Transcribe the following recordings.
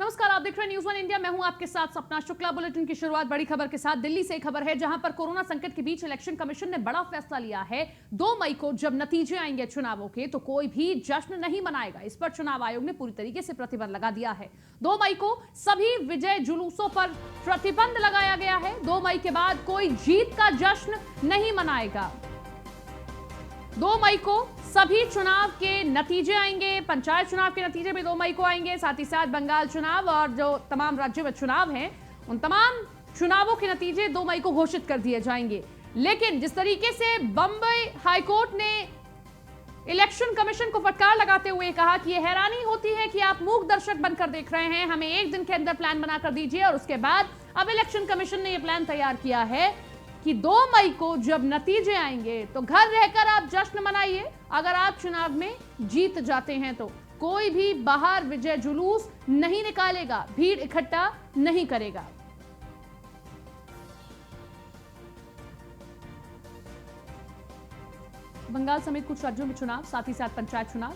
नमस्कार, आप देख रहे हैं न्यूज़ वन इंडिया। मैं हूं आपके साथ सपना शुक्ला। बुलेटिन की शुरुआत बड़ी खबर के साथ दिल्ली से खबर है, जहां पर कोरोना संकट के बीच इलेक्शन कमीशन ने बड़ा फैसला लिया है। 2 मई को जब नतीजे आएंगे चुनावों के, तो कोई भी जश्न नहीं मनाएगा। इस पर चुनाव आयोग ने पूरी तरीके से प्रतिबंध लगा दिया है। 2 मई को सभी विजय जुलूसों पर प्रतिबंध लगाया गया है। 2 मई के बाद कोई जीत का जश्न नहीं मनाएगा। 2 मई को सभी चुनाव के नतीजे आएंगे। पंचायत चुनाव के नतीजे भी 2 मई को आएंगे। साथ ही साथ बंगाल चुनाव और जो तमाम राज्यों में चुनाव हैं, उन तमाम चुनावों के नतीजे 2 मई को घोषित कर दिए जाएंगे। लेकिन जिस तरीके से बंबई हाईकोर्ट ने इलेक्शन कमीशन को फटकार लगाते हुए कहा कि यह हैरानी होती है कि आप मूक दर्शक बनकर देख रहे हैं, हमें एक दिन के अंदर प्लान बनाकर दीजिए। और उसके बाद अब इलेक्शन कमीशन ने यह प्लान तैयार किया है कि 2 मई को जब नतीजे आएंगे तो घर रहकर आप जश्न मनाइए। अगर आप चुनाव में जीत जाते हैं तो कोई भी बाहर विजय जुलूस नहीं निकालेगा, भीड़ इकट्ठा नहीं करेगा। बंगाल समेत कुछ राज्यों में चुनाव, साथ ही साथ पंचायत चुनाव,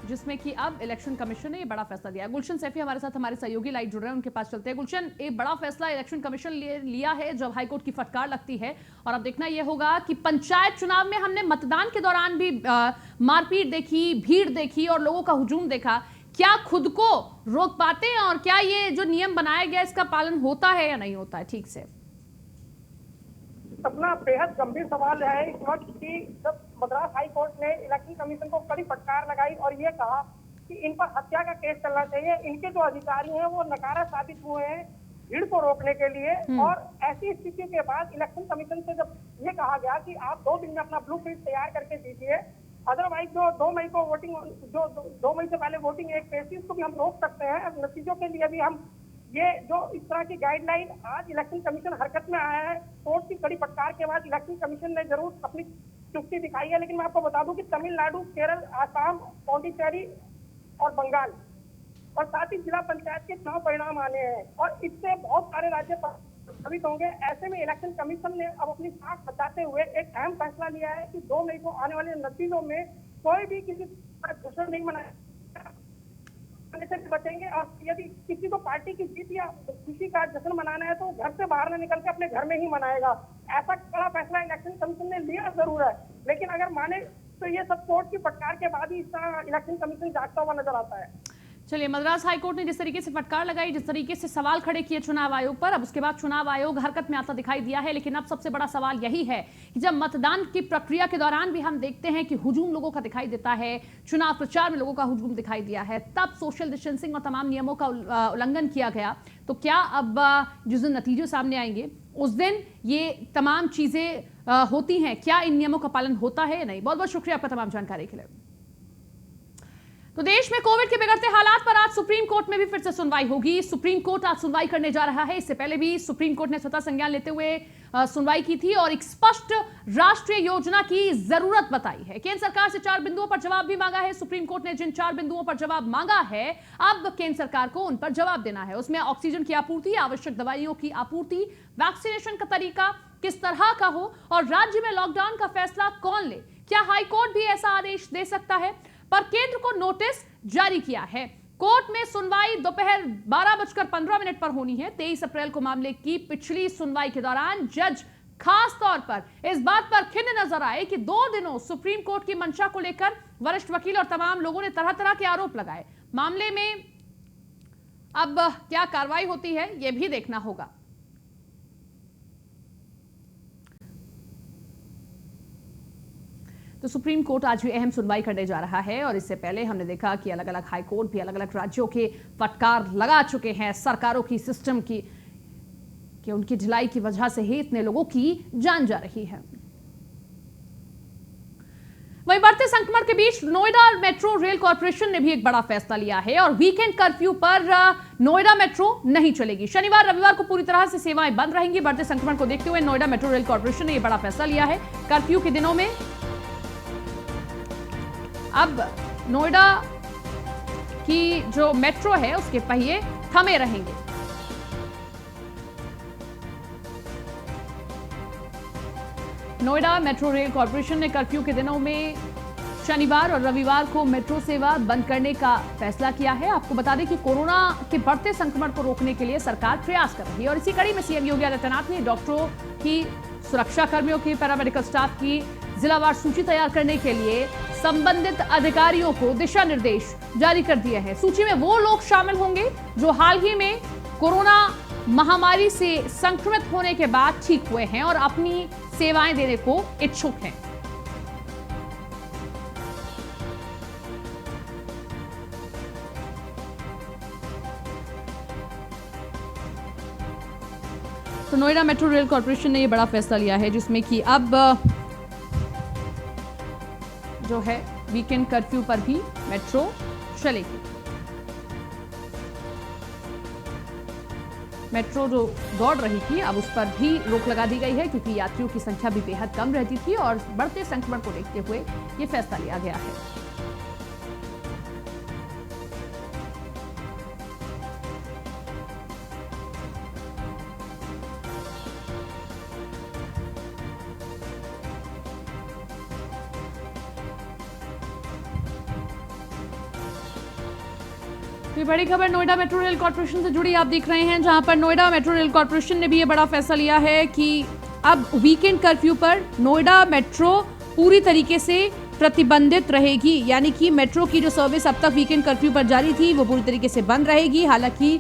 जिसमें कि अब इलेक्शन कमीशन ने ये बड़ा फैसला लिया। गुलशन सैफी हमारे साथ, हमारे सहयोगी लाइव जुड़ रहे हैं, उनके पास चलते हैं। गुलशन, एक बड़ा फैसला इलेक्शन कमीशन लिया है जब हाईकोर्ट की फटकार लगती है। और अब देखना यह होगा कि पंचायत चुनाव में हमने मतदान के दौरान भी मारपीट देखी, भीड़ देखी और लोगों का हुजूम देखा। क्या खुद को रोक पाते हैं और क्या ये जो नियम बनाया गया इसका पालन होता है या नहीं होता है ठीक से? अपना बेहद गंभीर सवाल है इस वक्त कि जब मद्रास हाई कोर्ट ने इलेक्शन कमीशन को कड़ी फटकार लगाई और ये कहा कि इन पर हत्या का केस चलना चाहिए। इनके जो अधिकारी हैं वो नकारा साबित हुए हैं भीड़ को रोकने के लिए। और ऐसी स्थिति के बाद इलेक्शन कमीशन से जब ये कहा गया कि आप 2 दिन में अपना ब्लूप्रिंट तैयार करके दीजिए, अदरवाइज जो 2 मई को वोटिंग, जो 2 मई से पहले वोटिंग एक पेशी, उसको भी हम रोक सकते हैं। नतीजों के लिए भी हम ये जो इस तरह की गाइडलाइन आज इलेक्शन कमीशन हरकत में आया है। कोर्ट की कड़ी फटकार के बाद इलेक्शन कमीशन ने जरूर अपनी चुप्पी दिखाई है, लेकिन मैं आपको बता दूं कि तमिलनाडु, केरल, आसाम, पौंडीचेरी और बंगाल और साथ ही जिला पंचायत के चुनाव परिणाम आने हैं और इससे बहुत सारे राज्य प्रभावित होंगे। ऐसे में इलेक्शन कमीशन ने अब अपनी साख बचाते हुए एक अहम फैसला लिया है कि 2 मई को आने वाले नतीजों में कोई भी किसी जश्न नहीं मनाएगा से बचेंगे। और यदि किसी को पार्टी की जीत या खुशी का जश्न मनाना है तो घर से बाहर न निकल के अपने घर में ही मनाएगा। ऐसा बड़ा फैसला इलेक्शन कमीशन ने लिया जरूर है, लेकिन अगर माने तो ये सब कोर्ट की फटकार के बाद ही इस तरह इलेक्शन कमीशन जागता हुआ नजर आता है। चलिए, मद्रास हाईकोर्ट ने जिस तरीके से फटकार लगाई, जिस तरीके से सवाल खड़े किए चुनाव आयोग पर, अब उसके बाद चुनाव आयोग हरकत में आता दिखाई दिया है। लेकिन अब सबसे बड़ा सवाल यही है कि जब मतदान की प्रक्रिया के दौरान भी हम देखते हैं कि हुजूम लोगों का दिखाई देता है, चुनाव प्रचार में लोगों का हुजूम दिखाई दिया है, तब सोशल डिस्टेंसिंग और तमाम नियमों का उल्लंघन किया गया, तो क्या अब जिस दिन नतीजे सामने आएंगे उस दिन ये तमाम चीजें होती हैं, क्या इन नियमों का पालन होता है या नहीं? बहुत बहुत शुक्रिया आपका तमाम जानकारी के लिए। तो देश में कोविड के बिगड़ते हालात पर आज सुप्रीम कोर्ट में भी फिर से सुनवाई होगी। सुप्रीम कोर्ट आज सुनवाई करने जा रहा है। इससे पहले भी सुप्रीम कोर्ट ने स्वतः संज्ञान लेते हुए सुनवाई की थी और एक स्पष्ट राष्ट्रीय योजना की जरूरत बताई है। केंद्र सरकार से 4 बिंदुओं पर जवाब भी मांगा है। सुप्रीम कोर्ट ने जिन 4 बिंदुओं पर जवाब मांगा है, अब केंद्र सरकार को उन पर जवाब देना है। उसमें ऑक्सीजन की आपूर्ति, आवश्यक दवाइयों की आपूर्ति, वैक्सीनेशन का तरीका किस तरह का हो और राज्य में लॉकडाउन का फैसला कौन ले। क्या हाईकोर्ट भी ऐसा आदेश दे सकता है? पर केंद्र को नोटिस जारी किया है। कोर्ट में सुनवाई दोपहर 12:15 पर होनी है। 23 अप्रैल को मामले की पिछली सुनवाई के दौरान जज खास तौर पर इस बात पर खिन्न नजर आए कि 2 दिनों सुप्रीम कोर्ट की मंशा को लेकर वरिष्ठ वकील और तमाम लोगों ने तरह तरह के आरोप लगाए। मामले में अब क्या कार्रवाई होती है यह भी देखना होगा। तो सुप्रीम कोर्ट आज भी अहम सुनवाई करने जा रहा है और इससे पहले हमने देखा कि अलग अलग हाई कोर्ट भी अलग अलग राज्यों के फटकार लगा चुके हैं सरकारों की, सिस्टम की, कि उनकी ढिलाई की वजह से ही इतने लोगों की जान जा रही है। वहीं बढ़ते संक्रमण के बीच नोएडा मेट्रो रेल कॉर्पोरेशन ने भी एक बड़ा फैसला लिया है और वीकेंड कर्फ्यू पर नोएडा मेट्रो नहीं चलेगी। शनिवार रविवार को पूरी तरह से सेवाएं बंद रहेंगी। बढ़ते संक्रमण को देखते हुए नोएडा मेट्रो रेल कॉर्पोरेशन ने यह बड़ा फैसला लिया है। कर्फ्यू के दिनों में अब नोएडा की जो मेट्रो है उसके पहिए थमे रहेंगे। नोएडा मेट्रो रेल कॉर्पोरेशन ने कर्फ्यू के दिनों में शनिवार और रविवार को मेट्रो सेवा बंद करने का फैसला किया है। आपको बता दें कि कोरोना के बढ़ते संक्रमण को रोकने के लिए सरकार प्रयास कर रही है और इसी कड़ी में सीएम योगी आदित्यनाथ ने डॉक्टरों की, सुरक्षा कर्मियों की, पैरामेडिकल स्टाफ की जिलावार सूची तैयार करने के लिए संबंधित अधिकारियों को दिशा निर्देश जारी कर दिए हैं। सूची में वो लोग शामिल होंगे जो हाल ही में कोरोना महामारी से संक्रमित होने के बाद ठीक हुए हैं और अपनी सेवाएं देने को इच्छुक हैं। तो नोएडा मेट्रो रेल कॉर्पोरेशन ने यह बड़ा फैसला लिया है जिसमें कि अब जो है वीकेंड कर्फ्यू पर भी मेट्रो चलेगी। मेट्रो जो दौड़ रही थी अब उस पर भी रोक लगा दी गई है क्योंकि यात्रियों की संख्या भी बेहद कम रहती थी और बढ़ते संक्रमण को देखते हुए यह फैसला लिया गया है। ये बड़ी खबर नोएडा मेट्रो रेल कॉर्पोरेशन से जुड़ी आप देख रहे हैं, जहां पर नोएडा मेट्रो रेल कॉर्पोरेशन ने भी ये बड़ा फैसला लिया है कि अब वीकेंड कर्फ्यू पर नोएडा मेट्रो पूरी तरीके से प्रतिबंधित रहेगी। यानी कि मेट्रो की जो सर्विस अब तक वीकेंड कर्फ्यू पर जारी थी वो पूरी तरीके से बंद रहेगी। हालांकि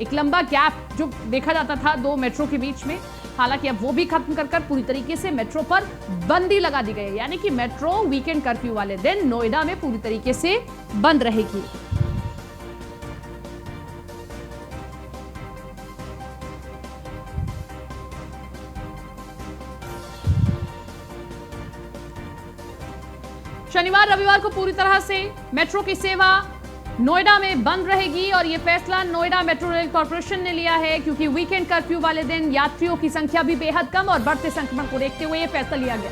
एक लंबा गैप जो देखा जाता था दो मेट्रो के बीच में, हालांकि अब वो भी खत्म कर पूरी तरीके से मेट्रो पर बंदी लगा दी गई है। यानी कि मेट्रो वीकेंड कर्फ्यू वाले दिन नोएडा में पूरी तरीके से बंद रहेगी। शनिवार रविवार को पूरी तरह से मेट्रो की सेवा नोएडा में बंद रहेगी और यह फैसला नोएडा मेट्रो रेल कॉर्पोरेशन ने लिया है क्योंकि वीकेंड कर्फ्यू वाले दिन यात्रियों की संख्या भी बेहद कम और बढ़ते संक्रमण को देखते हुए यह फैसला लिया गया।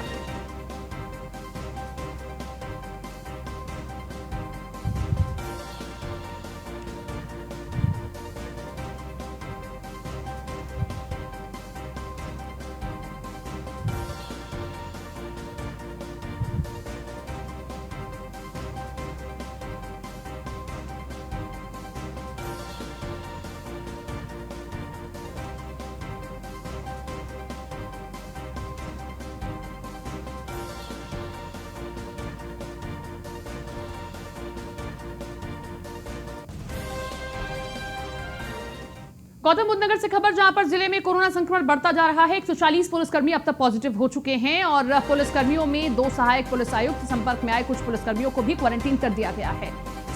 गौतम बुद्ध नगर से खबर, जहां पर जिले में कोरोना संक्रमण बढ़ता जा रहा है। 140 पुलिसकर्मी अब तक पॉजिटिव हो चुके हैं और पुलिसकर्मियों में 2 सहायक पुलिस आयुक्त, संपर्क में आए कुछ पुलिसकर्मियों को भी क्वारंटीन कर दिया गया है।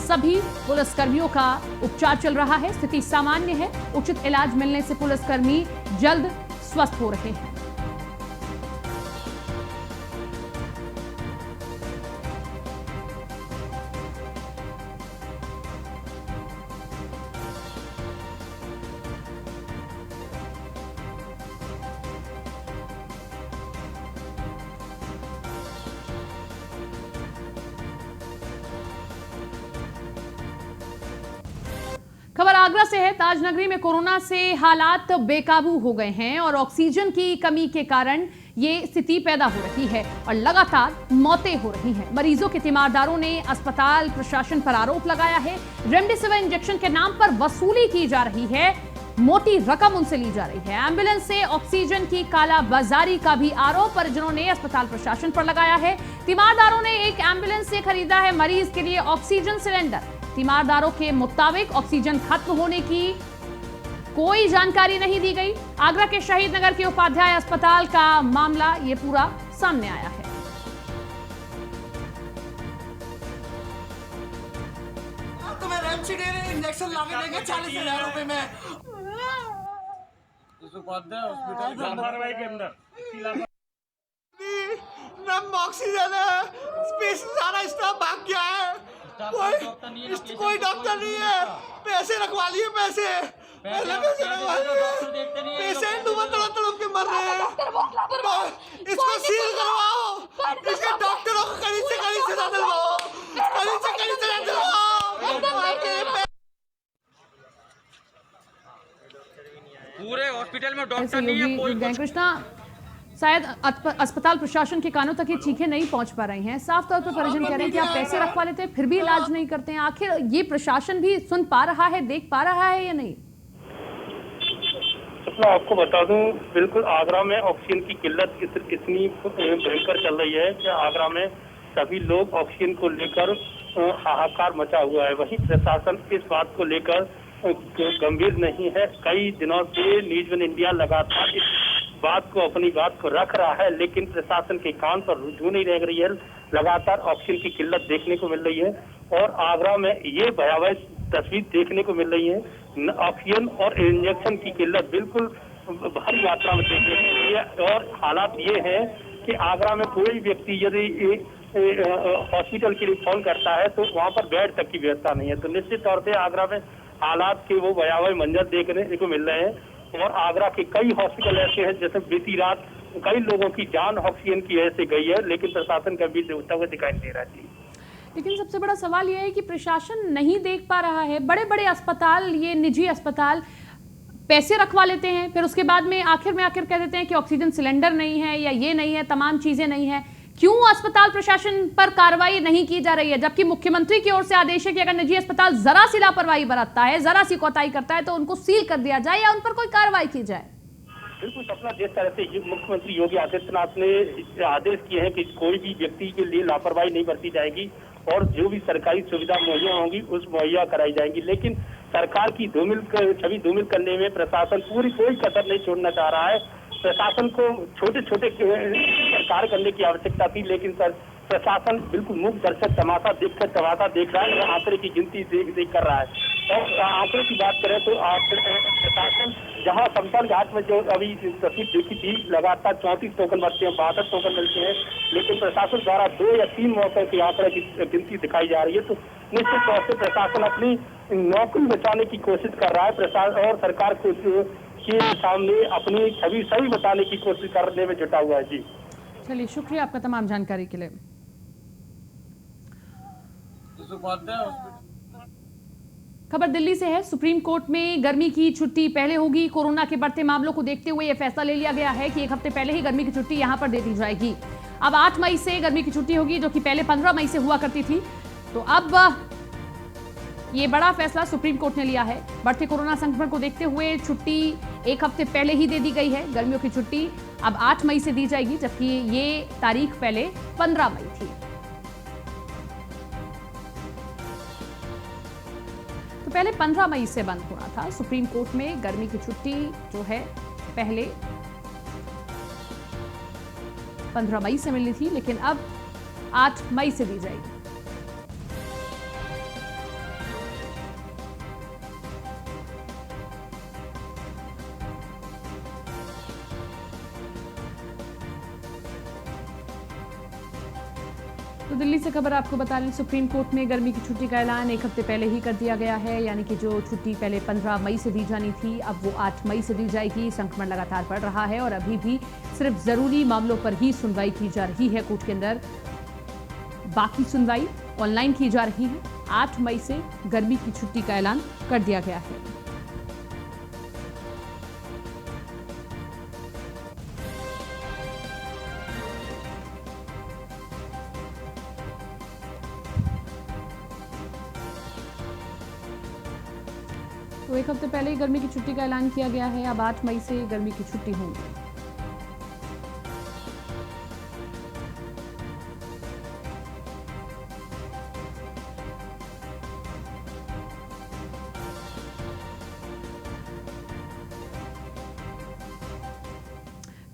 सभी पुलिसकर्मियों का उपचार चल रहा है, स्थिति सामान्य है। उचित इलाज मिलने से पुलिसकर्मी जल्द स्वस्थ हो रहे हैं। खबर आगरा से है। ताजनगरी में कोरोना से हालात बेकाबू हो गए हैं और ऑक्सीजन की कमी के कारण ये स्थिति पैदा हो रही है और लगातार मौतें हो रही हैं। मरीजों के तीमारदारों ने अस्पताल प्रशासन पर आरोप लगाया है। रेमडेसिविर इंजेक्शन के नाम पर वसूली की जा रही है, मोटी रकम उनसे ली जा रही है। एम्बुलेंस से ऑक्सीजन की कालाबाजारी का भी आरोप परिजनों ने अस्पताल प्रशासन पर लगाया है। तीमारदारों ने एक एम्बुलेंस से खरीदा है मरीज के लिए ऑक्सीजन सिलेंडर। तीमारदारों के मुताबिक ऑक्सीजन खत्म होने की कोई जानकारी नहीं दी गई। आगरा के शहीद नगर के उपाध्याय अस्पताल का मामला ये पूरा सामने आया है। तुम्हें रेमडेसिविर इंजेक्शन लाके देंगे 40,000 रुपए में। इस उपाध्याय हॉस्पिटल लापरवाही के अंदर नम ऑक्सीजन है, स्पेस सारा स्टाफ भाग गया है। कोई डॉक्टर नहीं है। पैसे रखवा लिए, पैसे रखवा लिए। पेशेंट तड़प के मर रहे हैं। तो इसको सील करवाओ, इसके डॉक्टरों को कड़ी से सजा दिलवाओ, कड़ी से सजा दिलवाओ। पूरे हॉस्पिटल में डॉक्टर नहीं है कोई। कृष्णा, शायद अस्पताल प्रशासन के कानों तक ये चीखें नहीं पहुंच पा रही हैं। साफ तौर पर परिजन कह रहे हैं कि आप पैसे रखवा लेते हैं फिर भी इलाज नहीं करते हैं। आखिर ये प्रशासन भी सुन पा रहा है, देख पा रहा है या नहीं? मैं आपको बता दूं, बिल्कुल आगरा में ऑक्सीजन की किल्लत इतनी भयंकर चल रही है कि आगरा में सभी लोग ऑक्सीजन को लेकर हाहाकार मचा हुआ है। वहीं प्रशासन इस बात को लेकर गंभीर नहीं है। कई दिनों से न्यूज़ वन इंडिया लगातार इस बात को, अपनी बात को रख रहा है, लेकिन प्रशासन के कान पर रुझू नहीं रह रही है। लगातार ऑक्सीजन की किल्लत देखने को मिल रही है और आगरा में ये भयावह तस्वीर देखने को मिल रही है। ऑक्सीजन और इंजेक्शन की किल्लत बिल्कुल भारी मात्रा में देखने को मिल रही है और हालात ये है कि आगरा में कोई व्यक्ति यदि हॉस्पिटल के लिए फोन करता है तो वहाँ पर बेड तक की व्यवस्था नहीं है। तो निश्चित तौर से आगरा में हालात के वो भयावह मंजर देखने को मिल रहे हैं और आगरा के कई हॉस्पिटल ऐसे हैं जैसे बीती रात कई लोगों की जान ऑक्सीजन की वजह से गई है, लेकिन प्रशासन गंभीर से होता हुआ दिखाई दे रहा है। लेकिन सबसे बड़ा सवाल यह है कि प्रशासन नहीं देख पा रहा है। बड़े बड़े अस्पताल, ये निजी अस्पताल पैसे रखवा लेते हैं, फिर उसके बाद में आखिर कह देते हैं कि ऑक्सीजन सिलेंडर नहीं है या ये नहीं है, तमाम चीजें नहीं है। क्यों अस्पताल प्रशासन पर कार्रवाई नहीं की जा रही है, जबकि मुख्यमंत्री की ओर से आदेश है कि अगर निजी अस्पताल जरा सी लापरवाही बरतता है, जरा सी कोताही करता है तो उनको सील कर दिया जाए या उन पर कोई कार्रवाई की जाए? बिल्कुल सपना, जिस तरह से मुख्यमंत्री योगी आदित्यनाथ ने आदेश किए हैं कि कोई भी व्यक्ति के लिए लापरवाही नहीं बरती जाएगी और जो भी सरकारी सुविधा मुहैया होंगी उस मुहैया कराई जाएंगी, लेकिन सरकार की छवि धूमिल करने में प्रशासन पूरी कोई कसर नहीं छोड़ना चाह रहा है। प्रशासन को छोटे छोटे कार्य करने की आवश्यकता थी, लेकिन प्रशासन बिल्कुल मूक दर्शक तमाशा देख रहा है, आंकड़े की गिनती देख कर रहा है। और आंकड़े की बात करें तो प्रशासन जहां शमशान घाट में जो अभी तस्वीर देखी थी, लगातार 34 टोकन बचते हैं, 62 टोकन मिलते हैं, लेकिन प्रशासन द्वारा 2 या 3 मौतों की आंकड़े की गिनती दिखाई जा रही है। तो निश्चित तौर से प्रशासन अपनी नौकरी बचाने की कोशिश कर रहा है। प्रशासन और सरकार को के सामने अपनी छवि सही बताने की कोशिश करने में जुटा हुआ है। जी चलिए, शुक्रिया आपका तमाम जानकारी के लिए। खबर दिल्ली से है। सुप्रीम कोर्ट में गर्मी की छुट्टी पहले होगी। कोरोना के बढ़ते मामलों को देखते हुए यह फैसला ले लिया गया है कि 1 हफ्ते पहले ही गर्मी की छुट्टी यहां पर दे दी जाएगी। अब 8 मई से गर्मी की छुट्टी होगी, जो कि पहले 15 मई से हुआ करती थी। तो अब ये बड़ा फैसला सुप्रीम कोर्ट ने लिया है। बढ़ते कोरोना संक्रमण को देखते हुए छुट्टी 1 हफ्ते पहले ही दे दी गई है। गर्मियों की छुट्टी अब 8 मई से दी जाएगी, जबकि ये तारीख पहले 15 मई थी। तो पहले 15 मई से बंद होना था। सुप्रीम कोर्ट में गर्मी की छुट्टी जो है पहले 15 मई से मिलनी थी, लेकिन अब 8 मई से दी जाएगी। तो दिल्ली से खबर आपको बता रहे हैं, सुप्रीम कोर्ट में गर्मी की छुट्टी का ऐलान 1 हफ्ते पहले ही कर दिया गया है। यानी कि जो छुट्टी पहले 15 मई से दी जानी थी, अब वो 8 मई से दी जाएगी। संक्रमण लगातार बढ़ रहा है और अभी भी सिर्फ जरूरी मामलों पर ही सुनवाई की जा रही है कोर्ट के अंदर। बाकी सुनवाई ऑनलाइन की जा रही है। 8 मई से गर्मी की छुट्टी का ऐलान कर दिया गया है। तो 1 हफ्ते पहले ही गर्मी की छुट्टी का ऐलान किया गया है। अब 8 मई से गर्मी की छुट्टी होगी।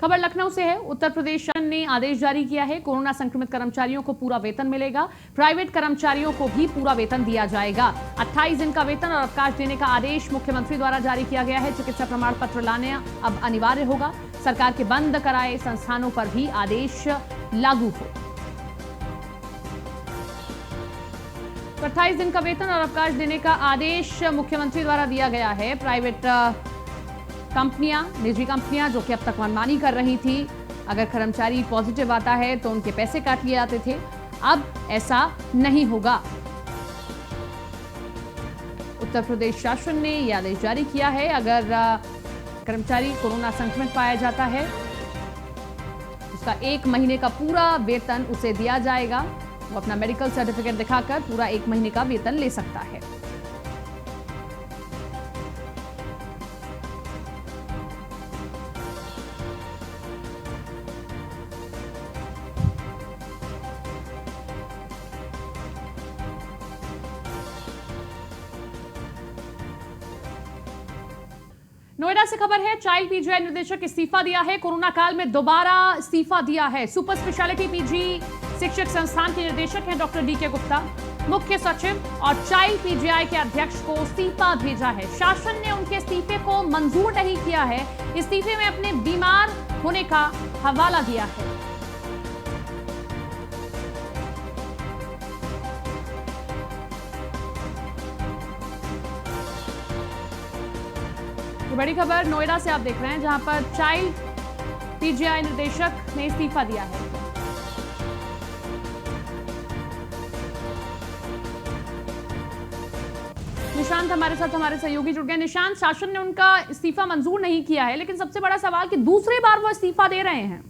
खबर लखनऊ से है। उत्तर प्रदेश शासन ने आदेश जारी किया है। कोरोना संक्रमित कर्मचारियों को पूरा वेतन मिलेगा। प्राइवेट कर्मचारियों को भी पूरा वेतन दिया जाएगा। 28 दिन का वेतन और अवकाश देने का आदेश मुख्यमंत्री द्वारा जारी किया गया है। चिकित्सा प्रमाण पत्र लाना अब अनिवार्य होगा। सरकार के बंद कराए संस्थानों पर भी आदेश लागू हो। 28 दिन का वेतन और अवकाश देने का आदेश मुख्यमंत्री द्वारा दिया गया है। प्राइवेट कंपनियां, निजी कंपनियां जो कि अब तक मनमानी कर रही थी, अगर कर्मचारी पॉजिटिव आता है तो उनके पैसे काट लिए जाते थे, अब ऐसा नहीं होगा। उत्तर प्रदेश शासन ने यह आदेश जारी किया है। अगर कर्मचारी कोरोना संक्रमित पाया जाता है उसका 1 महीने का पूरा वेतन उसे दिया जाएगा। वो अपना मेडिकल सर्टिफिकेट दिखाकर पूरा 1 महीने का वेतन ले सकता है। नोएडा से खबर है, चाइल्ड पीजीआई निदेशक इस्तीफा दिया है। कोरोना काल में दोबारा इस्तीफा दिया है। सुपर स्पेशलिटी पीजी शिक्षक संस्थान के निदेशक हैं डॉक्टर डीके गुप्ता। मुख्य सचिव और चाइल्ड पीजीआई के अध्यक्ष को इस्तीफा भेजा है। शासन ने उनके इस्तीफे को मंजूर नहीं किया है। इस्तीफे में अपने बीमार होने का हवाला दिया है। बड़ी खबर नोएडा से आप देख रहे हैं, जहां पर चाइल्ड पीजीआई निदेशक ने इस्तीफा दिया है। निशांत हमारे साथ, हमारे सहयोगी जुड़ गए। निशांत, शासन ने उनका इस्तीफा मंजूर नहीं किया है, लेकिन सबसे बड़ा सवाल कि दूसरी बार वो इस्तीफा दे रहे हैं।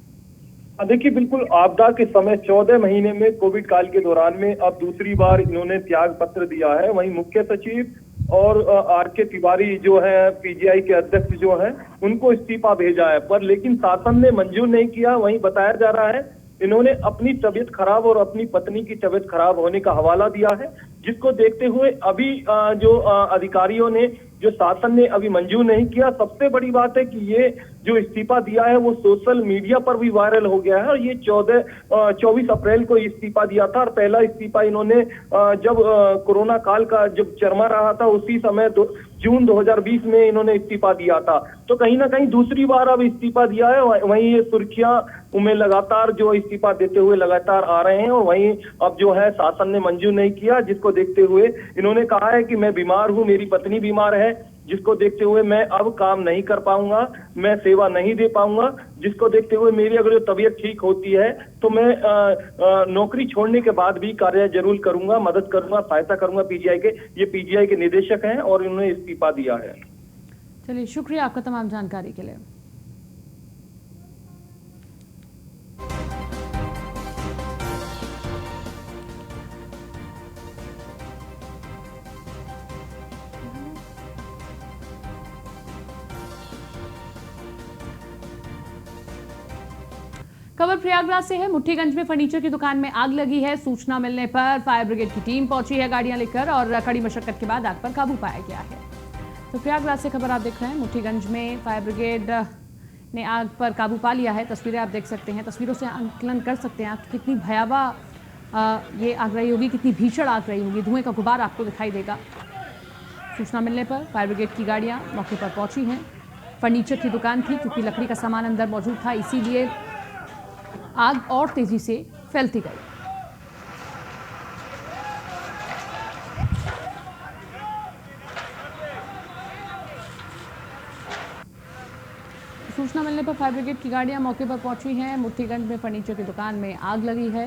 देखिए, बिल्कुल आपदा के समय 14 महीने में कोविड काल के दौरान में अब दूसरी बार इन्होंने त्याग पत्र दिया है। वहीं मुख्य सचिव और आर.के. तिवारी जो है पीजीआई के अध्यक्ष जो है उनको इस्तीफा भेजा है, पर लेकिन शासन ने मंजूर नहीं किया। वहीं बताया जा रहा है इन्होंने अपनी तबीयत खराब और अपनी पत्नी की तबीयत खराब होने का हवाला दिया है, जिसको देखते हुए अभी जो अधिकारियों ने, जो शासन ने अभी मंजूर नहीं किया। सबसे बड़ी बात है कि ये जो इस्तीफा दिया है वो सोशल मीडिया पर भी वायरल हो गया है और ये 24 अप्रैल को इस्तीफा दिया था। और पहला इस्तीफा इन्होंने जब कोरोना काल का जब चरमा रहा था उसी समय जून 2020 में इन्होंने इस्तीफा दिया था। तो कहीं ना कहीं दूसरी बार अब इस्तीफा दिया है। वहीं ये सुर्खियां उनमें लगातार जो इस्तीफा देते हुए लगातार आ रहे हैं और वहीं अब जो है शासन ने मंजूर नहीं किया, जिसको देखते हुए इन्होंने कहा है कि मैं बीमार हूं, मेरी पत्नी बीमार है, जिसको देखते हुए मैं अब काम नहीं कर पाऊंगा, मैं सेवा नहीं दे पाऊंगा, जिसको देखते हुए मेरी अगर जो तबीयत ठीक होती है तो मैं नौकरी छोड़ने के बाद भी कार्य जरूर करूंगा, मदद करूंगा, सहायता करूंगा पीजीआई के। ये पीजीआई के निदेशक हैं और इन्होंने इस्तीफा दिया है। चलिए, शुक्रिया आपका तमाम जानकारी के लिए। खबर प्रयागराज से है। मुठ्ठीगंज में फर्नीचर की दुकान में आग लगी है। सूचना मिलने पर फायर ब्रिगेड की टीम पहुंची है गाड़ियां लेकर और कड़ी मशक्कत के बाद आग पर काबू पाया गया है। तो प्रयागराज से खबर आप देख रहे हैं। मुठ्ठीगंज में फायर ब्रिगेड ने आग पर काबू पा लिया है। तस्वीरें आप देख सकते हैं। तस्वीरों से आंकलन कर सकते हैं आप कितनी भयावह ये आग रही होगी, कितनी भीषण आग रही होगी। धुएं का गुबार आपको दिखाई देगा। सूचना मिलने पर फायर ब्रिगेड की गाड़ियां मौके पर पहुंची हैं। फर्नीचर की दुकान थी, क्योंकि लकड़ी का सामान अंदर मौजूद था, इसीलिए आग और तेजी से फैलती गई। सूचना मिलने पर फायर ब्रिगेड की गाड़ियां मौके पर पहुंची हैं। मुठ्ठीगंज में फर्नीचर की दुकान में आग लगी है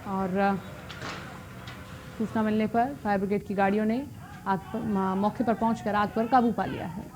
और सूचना मिलने पर फायर ब्रिगेड की गाड़ियों ने आग पर मौके पर पहुंचकर आग पर काबू पा लिया है।